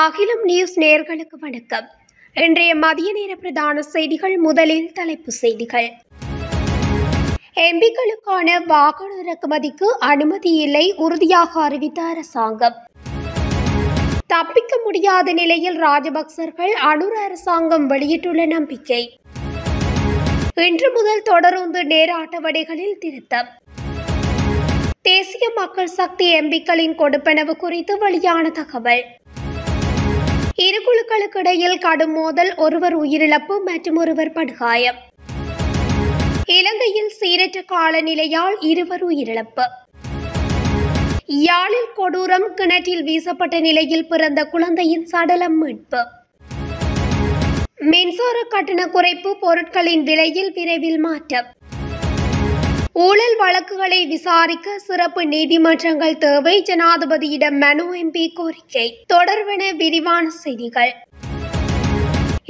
அகிலம் நியூஸ் நேயர்களுக்கு வணக்கம். இன்றைய மதிய நேர பிரதான செய்திகள். முதலில் தலைப்புச் செய்திகள். எம்பிக்களுக்கான வாகன இறக்குமதிக்கு அனுமதி இல்லை, உறுதியாக அறிவித்த அரசாங்கம். தப்பிக்க முடியாத நிலையில் ராஜபக்சர்கள் அனுர அரசாங்கம் வெளியிட்டுள்ள நம்பிக்கை. இன்று முதல் தொடருந்து நேர அட்டவணைகளில் திருத்தம். தேசிய மக்கள் சக்தி எம்பிக்களின் கொடுப்பனவு குறித்து வெளியான தகவல். இரு குழுக்களுக்கு இடையில் கடும் மோதல், ஒருவர் உயிரிழப்பு மற்றும் ஒருவர் படுகாயம். இலங்கையில் சீரற்ற காலநிலையால் இருவர் உயிரிழப்பு. யாழில் கொடூரம், கிணற்றில் வீசப்பட்ட நிலையில் பிறந்த குழந்தையின் சடலம் மீட்பு. மின்சார கட்டண குறைப்பு, பொருட்களின் விலையில் விரைவில் மாற்றம். ஊழல் வழக்குகளை விசாரிக்க சிறப்பு நீதிமன்றங்கள் தேவை, ஜனாதிபதியிடம் மனு எம்பி கோரிக்கை. தொடர்பென விரிவான செய்திகள்.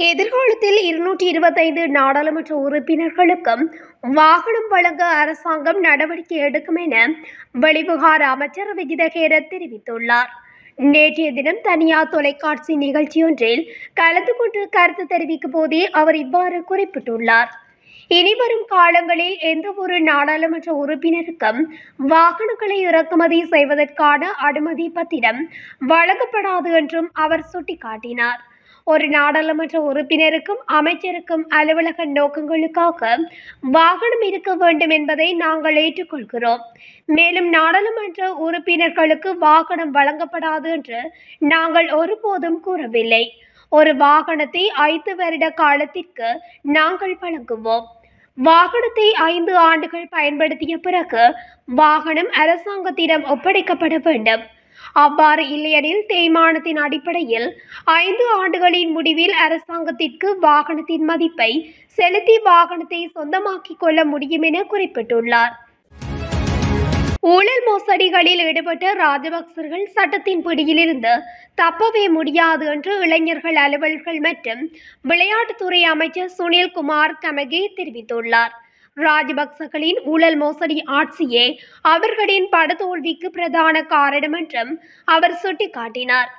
எதிர்காலத்தில் 225 நாடாளுமன்ற உறுப்பினர்களுக்கும் வாகனம் வழங்க அரசாங்கம் நடவடிக்கை எடுக்கும் என வெளிவிவகார அமைச்சர் விஜிதஹேர தெரிவித்துள்ளார். நேற்றைய தினம் தனியார் தொலைக்காட்சி நிகழ்ச்சியொன்றில் கலந்து கொண்டு கருத்து தெரிவிக்கும் போதே அவர் இவ்வாறு குறிப்பிட்டுள்ளார். இனிவரும் காலங்களில் எந்த ஒரு நாடாளுமன்ற உறுப்பினருக்கும் வாகனங்களை இறக்குமதி செய்வதற்கான அனுமதி பத்திரம் வழங்கப்படாது என்றும் அவர் சுட்டிக்காட்டினார். ஒரு நாடாளுமன்ற உறுப்பினருக்கும் அமைச்சருக்கும் அலுவலக நோக்கங்களுக்காக வாகனம் இருக்க வேண்டும் என்பதை நாங்கள் ஏற்றுக்கொள்கிறோம். மேலும் நாடாளுமன்ற உறுப்பினர்களுக்கு வாகனம் வழங்கப்படாது என்று நாங்கள் ஒருபோதும் கூறவில்லை. ஒரு வாகனத்தை 5 வருட காலத்திற்கு நாங்கள் வழங்குவோம். வாகனத்தை 5 ஆண்டுகள் பயன்படுத்திய பிறகு வாகனம் அரசாங்கத்திடம் ஒப்படைக்கப்பட வேண்டும். அவ்வாறு இல்லையெனில் தேய்மானத்தின் அடிப்படையில் 5 ஆண்டுகளின் முடிவில் அரசாங்கத்திற்கு வாகனத்தின் மதிப்பை செலுத்தி வாகனத்தை சொந்தமாக்கிக் கொள்ள முடியும் என குறிப்பிட்டுள்ளார். ஊழல் மோசடிகளில் ஈடுபட்ட ராஜபக்சர்கள் சட்டத்தின் பிடியிலிருந்து தப்பவே முடியாது என்று இளைஞர்கள், அலுவலர்கள் மற்றும் விளையாட்டுத்துறை அமைச்சர் சுனில் குமார் கமகே தெரிவித்துள்ளார். ராஜபக்சகளின் ஊழல் மோசடி ஆட்சியே அவர்களின் படுதோல்விக்கு பிரதான காரணம் என்றும் அவர் சுட்டிக்காட்டினார்.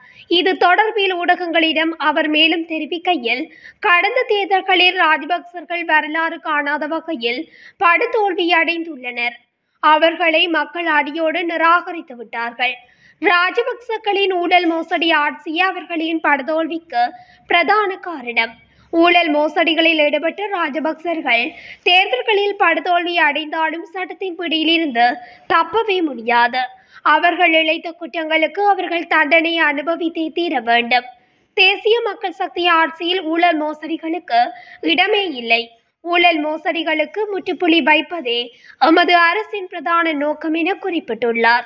இது தொடர்பில் ஊடகங்களிடம் அவர் மேலும் தெரிவிக்கையில், கடந்த தேர்தல்களில் ராஜபக்சர்கள் வரலாறு காணாத வகையில் படுதோல்வி அடைந்துள்ளனர். அவர்களை மக்கள் அடியோடு நிராகரித்து விட்டார்கள். ராஜபக்சகளின் ஊழல் மோசடி ஆட்சியே அவர்களின் படுதோல்விக்கு பிரதான காரணம். ஊழல் மோசடிகளில் ஈடுபட்ட ராஜபக்சர்கள் தேர்தல்களில் படுதோல்வி அடைந்தாலும் சட்டத்தின் பிடியிலிருந்து தப்பவே முடியாது. அவர்கள் இழைத்த குற்றங்களுக்கு அவர்கள் தண்டனை அனுபவித்தே தீர வேண்டும். தேசிய மக்கள் சக்தி ஆட்சியில் ஊழல் மோசடிகளுக்கு இடமே இல்லை. ஊழல் மோசடிகளுக்கு முற்றுப்புள்ளி வைப்பதே எமது அரசின் பிரதான நோக்கம் என குறிப்பிட்டுள்ளார்.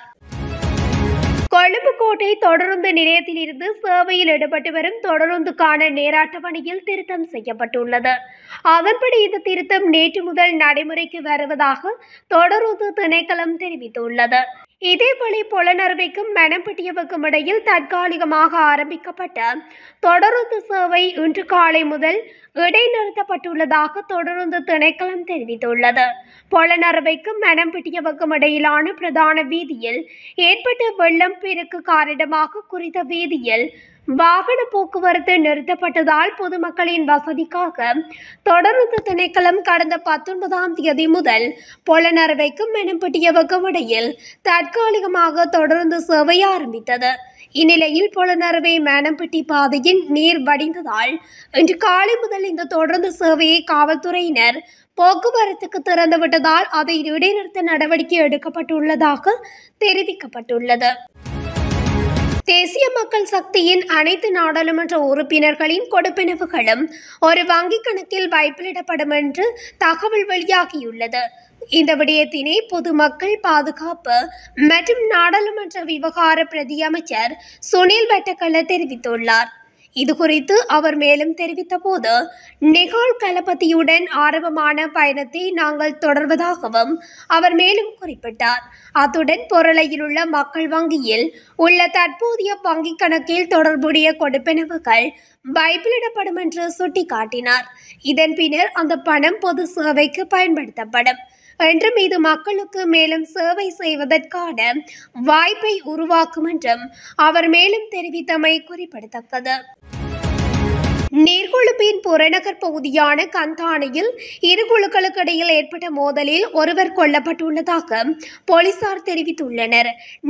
கொழும்பு கோட்டை தொடருந்து நிலையத்திலிருந்து சேவையில் ஈடுபட்டு வரும் தொடருந்துக்கான நேர அட்டவணையில் திருத்தம் செய்யப்பட்டுள்ளது. அதன்படி இந்த திருத்தம் நேற்று முதல் நடைமுறைக்கு வருவதாக தொடருந்து திணைக்களம் தெரிவித்துள்ளது. இதேபோல பொலனறுவைக்கும் மணம்பட்டியவுக்கும் இடையில் தற்காலிகமாக ஆரம்பிக்கப்பட்ட தொடருந்து சேவை இன்று காலை முதல் இடைநிறுத்தப்பட்டுள்ளதாக தொடருந்து திணைக்களம் தெரிவித்துள்ளது. பொலனறுவைக்கும் மணம்பட்டியவுக்கும் இடையிலான பிரதான வீதியில் ஏற்பட்ட வெள்ளம் பெருக்கு காரணமாக குறித்த வீதியில் வாகன போக்குவரத்து நிறுத்தப்பட்டதால் பொதுமக்களின் வசதிக்காக தொடருந்து திணைக்களம் கடந்த 19ஆம் தேதி முதல் பொலனறுவைக்கும் மணம்பட்டியவுக்கும் இடையில் தற்காலிகமாக தொடருந்து சேவை ஆரம்பித்தது. இந்நிலையில் பொலனறுவை மணம்பட்டி பாதையின் நீர் வடிந்ததால் இன்று காலை முதல் இந்த தொடருந்து சேவையை காவல்துறையினர் போக்குவரத்துக்கு திறந்துவிட்டதால் அதை இடைநிறுத்த நடவடிக்கை எடுக்கப்பட்டுள்ளதாக தெரிவிக்கப்பட்டுள்ளது. தேசிய மக்கள் சக்தியின் அனைத்து நாடாளுமன்ற உறுப்பினர்களின் கொடுப்பனவுகளும் ஒரு வங்கிக் கணக்கில் வைப்பிலிடப்படும் என்று தகவல் வெளியாகியுள்ளது. இந்த விடயத்தினை பொதுமக்கள் பாதுகாப்பு மற்றும் நாடாளுமன்ற விவகார பிரதி அமைச்சர் சுனில் வெட்டக்கல தெரிவித்துள்ளார். இதுகுறித்து அவர் மேலும் தெரிவித்த போது, நிகால் கலபதியுடன் ஆரம்பமான பயணத்தை நாங்கள் தொடர்வதாகவும் அவர் மேலும் குறிப்பிட்டார். அத்துடன் பொருளையில் உள்ள மக்கள் வங்கியில் உள்ள தற்போதைய வங்கிக் கணக்கில் தொடர்புடைய கொடுப்பனவுகள் வைப்பிலிடப்படும் என்று சுட்டிக்காட்டினார். இதன் பின்னர் அந்த பணம் பொது சேவைக்கு பயன்படுத்தப்படும். என்றும் இது மக்களுக்கு மேலும் சேவை செய்வதற்கான வாய்ப்பை உருவாக்கும் என்றும் அவர் மேலும் தெரிவித்தமை குறிப்பிடத்தக்கது. நீர்கொழும்பின் புறநகர் பகுதியான கந்தானையில் இரு குழுக்களுக்கு இடையில் ஏற்பட்ட மோதலில் ஒருவர் கொல்லப்பட்டுள்ளதாக போலீசார் தெரிவித்துள்ளனர்.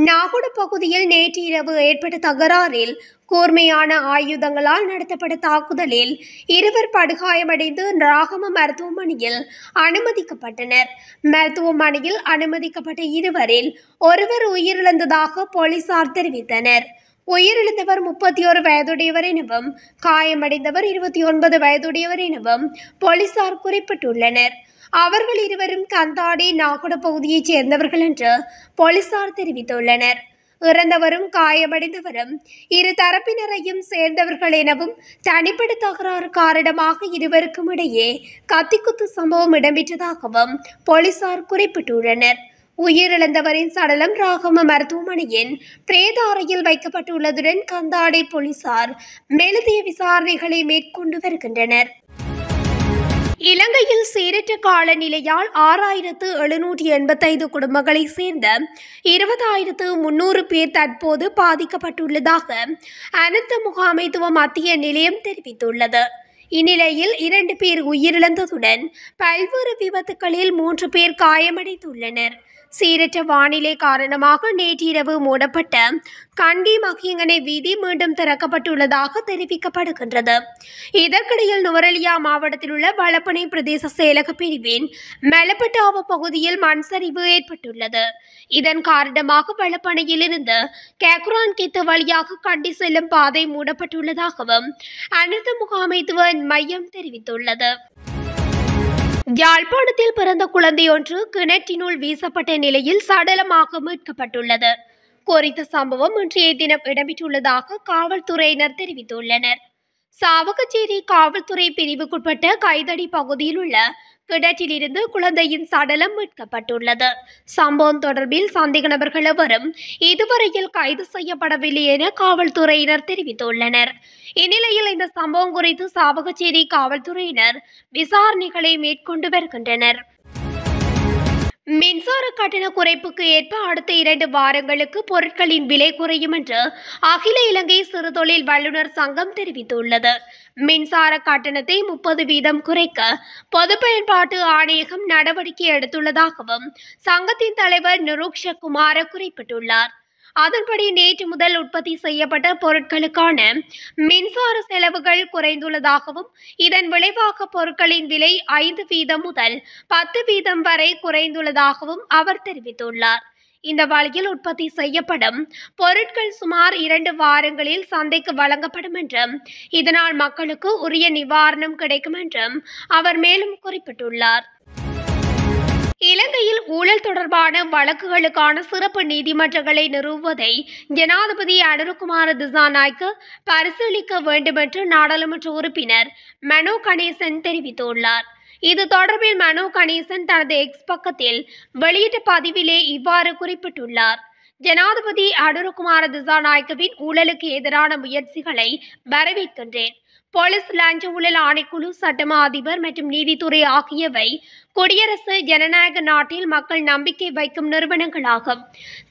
நாகோடு பகுதியில் நேற்று இரவு ஏற்பட்ட தகராறில் கூர்மையான ஆயுதங்களால் நடத்தப்பட்ட தாக்குதலில் இருவர் படுகாயமடைந்து ராகம மருத்துவமனையில் அனுமதிக்கப்பட்டனர். மருத்துவமனையில் அனுமதிக்கப்பட்ட இருவரில் ஒருவர் உயிரிழந்ததாக போலீசார் தெரிவித்தனர். உயிரிழந்தவர் 31 வயதுடையவர் எனவும் காயமடைந்தவர் 29 வயதுடையவர் எனவும் போலீசார் குறிப்பிட்டுள்ளனர். அவர்கள் இருவரும் கந்தாடி நாகோட பகுதியைச் சேர்ந்தவர்கள் என்று போலீசார் தெரிவித்துள்ளனர். இறந்தவரும் காயமடைந்தவரும் இரு தரப்பினரையும் சேர்ந்தவர்கள் எனவும் தனிப்பட்ட தகராறு காரணமாக இருவருக்கும் இடையே கத்திக்குத்து சம்பவம் இடம்பெற்றதாகவும் போலீசார் குறிப்பிட்டுள்ளனர். உயிரிழந்தவரின் சடலம் ராகம மருத்துவமனையின் பிரேத அறையில் வைக்கப்பட்டுள்ளதுடன் கந்தாடை போலீசார் மேலதிக விசாரணைகளை மேற்கொண்டு வருகின்றனர். இலங்கையில் சீரற்ற காலநிலையால் 6785 குடும்பங்களை சேர்ந்த 20,300 பேர் தற்போது பாதிக்கப்பட்டுள்ளதாக அனர்த்த முகாமைத்துவ மத்திய நிலையம் தெரிவித்துள்ளது. இந்நிலையில் 2 பேர் உயிரிழந்ததுடன் பல்வேறு விபத்துகளில் 3 பேர் காயமடைந்துள்ளனர். சீரற்ற வானிலை காரணமாக நேற்றிரவு மூடப்பட்ட கண்டி மகியங்கனை வீதி மீண்டும் திறக்கப்பட்டுள்ளதாக தெரிவிக்கப்படுகின்றது. இதற்கிடையில் நுவரெலியா மாவட்டத்தில் உள்ள வலப்பனை பிரதேச செயலக பிரிவின் மெலப்பட்டாவ பகுதியில் மண் சரிவு ஏற்பட்டுள்ளது. இதன் காரணமாக வலப்பனையில் இருந்து கேக்குரான் கித்து வழியாக கண்டி செல்லும் பாதை மூடப்பட்டுள்ளதாகவும் அனர்த்த முகாமைத்துவ மையம் தெரிவித்துள்ளது. யாழ்ப்பாணத்தில் பிறந்த குழந்தையொன்று கிணற்றினுள் வீசப்பட்ட நிலையில் சடலமாக மீட்கப்பட்டுள்ளது. குறித்த சம்பவம் இன்றைய தினம் இடம்பெற்றுள்ளதாக காவல்துறையினர் தெரிவித்துள்ளனர். சாவகச்சேரி காவல்துறை பிரிவுக்குட்பட்ட கைதடி பகுதியில் உள்ள கிணற்றிலிருந்து குழந்தையின் சடலம் மீட்கப்பட்டுள்ளது. சம்பவம் தொடர்பில் சந்தேக நபர்கள் எவரும் இதுவரையில் கைது செய்யப்படவில்லை என காவல்துறையினர் தெரிவித்துள்ளனர். இந்நிலையில் இந்த சம்பவம் குறித்து சாவகச்சேரி காவல்துறையினர் விசாரணைகளை மேற்கொண்டு வருகின்றனர். மின்சார கட்டண குறைப்புக்கு ஏற்ப அடுத்த 2 வாரங்களுக்கு பொருட்களின் விலை குறையும் என்று அகில இலங்கை சிறுதொழில் வல்லுநர் சங்கம் தெரிவித்துள்ளது. மின்சார கட்டணத்தை 30% குறைக்க பொது பயன்பாட்டு ஆணையகம் நடவடிக்கை எடுத்துள்ளதாகவும் சங்கத்தின் தலைவர் நிருக்ஷ குமார குறிப்பிட்டுள்ளார். அதன்படி நேற்று முதல் உற்பத்தி செய்யப்பட்ட பொருட்களுக்கான மின்சார செலவுகள் குறைந்துள்ளதாகவும் இதன் விளைவாக பொருட்களின் விலை 5% முதல் 10% வரை குறைந்துள்ளதாகவும் அவர் தெரிவித்துள்ளார். இந்த வழியில் உற்பத்தி செய்யப்படும் பொருட்கள் சுமார் 2 வாரங்களில் சந்தைக்கு வழங்கப்படும் என்றும் இதனால் மக்களுக்கு உரிய நிவாரணம் கிடைக்கும் என்றும் அவர் மேலும் குறிப்பிட்டுள்ளார். இலங்கையில் ஊழல் தொடர்பான வழக்குகளுக்கான சிறப்பு நீதிமன்றங்களை நிறுவுவதை ஜனாதிபதி அனுரகுமார திசாநாயக்க பரிசீலிக்க வேண்டும் என்று நாடாளுமன்ற உறுப்பினர் மனோ கணேசன் தெரிவித்துள்ளார். இது தொடர்பில் மனோ கணேசன் தனது எக்ஸ் பக்கத்தில் வெளியிட்ட பதிவிலே இவ்வாறு குறிப்பிட்டுள்ளார். ஜனாதிபதி அனுரகுமார திசாநாயக்கவின் ஊழலுக்கு எதிரான முயற்சிகளை வரவேற்கின்றேன். போலீஸ் லஞ்ச ஊழல் ஆணைக்குழு, சட்டமா அதிபர் மற்றும் நீதித்துறை ஆகியவை குடியரசு ஜனநாயக நாட்டில் மக்கள் நம்பிக்கை வைக்கும் நிறுவனங்களாகும்.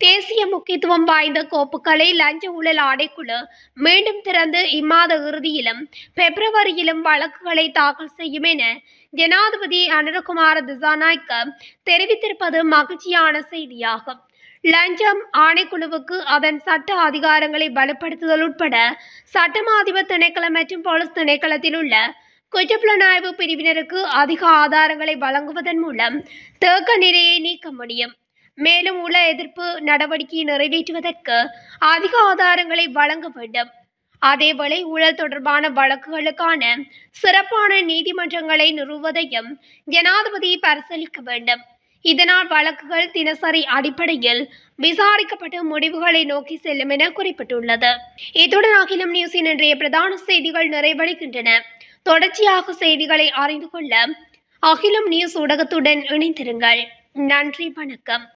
தேசிய முக்கியத்துவம் வாய்ந்த கோப்புகளை லஞ்ச ஊழல் ஆணைக்குழு மீண்டும் திறந்து இம்மாத இறுதியிலும் பிப்ரவரியிலும் வழக்குகளை தாக்கல் செய்யும் என ஜனாதிபதி அனுரகுமார திசாநாயக்க தெரிவித்திருப்பது மகிழ்ச்சியான செய்தியாகும். லஞ்சம் ஆணைக்குழுவுக்கு அதன் சட்ட அதிகாரங்களை பலப்படுத்துதல் உட்பட சட்டமா அதிபர் திணைக்களம் மற்றும் போலீஸ் திணைக்களத்தில் உள்ள குற்றப்புலனாய்வு பிரிவினருக்கு அதிக ஆதாரங்களை வழங்குவதன் மூலம் தேக்க நிலையை நீக்க முடியும். மேலும் உள எதிர்ப்பு நடவடிக்கையை நிறைவேற்றுவதற்கு அதிக ஆதாரங்களை வழங்க வேண்டும். அதேவேளை ஊழல் தொடர்பான வழக்குகளுக்கான சிறப்பான நீதிமன்றங்களை நிறுவுவதையும் ஜனாதிபதி பரிசீலிக்க வேண்டும். இதனால் வழக்குகள் தினசரி அடிப்படையில் விசாரிக்கப்பட்டு முடிவுகளை நோக்கி செல்லும் என குறிப்பிட்டுள்ளது. இத்துடன் அகிலம் நியூஸின் இன்றைய பிரதான செய்திகள் நிறைவடைகின்றன. தொடர்ச்சியாக செய்திகளை அறிந்து கொள்ள அகிலம் நியூஸ் ஊடகத்துடன் இணைந்திருங்கள். நன்றி, வணக்கம்.